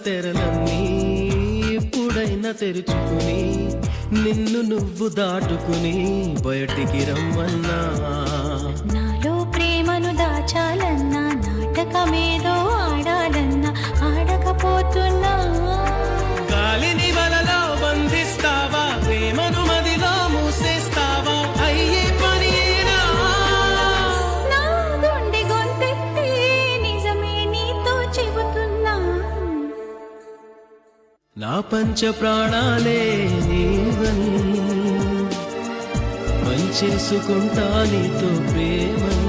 తెరలన్నీ ఇప్పుడైనా తెరుచుకుని నిన్ను నువ్వు దాటుకుని బయటికి రమ్మన్నా. నాలో ప్రేమను దాచాలన్నా, నాటకమేదో ఆడాలన్నా ఆడకపోతున్నా. గాలిని వలలో బంధిస్తావా, ప్రేమను మదిలో మూసేస్తావా, అయ్యే పనియేనా? నా గుండె గొంతెత్తి నిజమే నీతో చెబుతున్నా. నా పంచ ప్రాణాలే నీవని పంచేసుకుంటా నీతో ప్రేమని.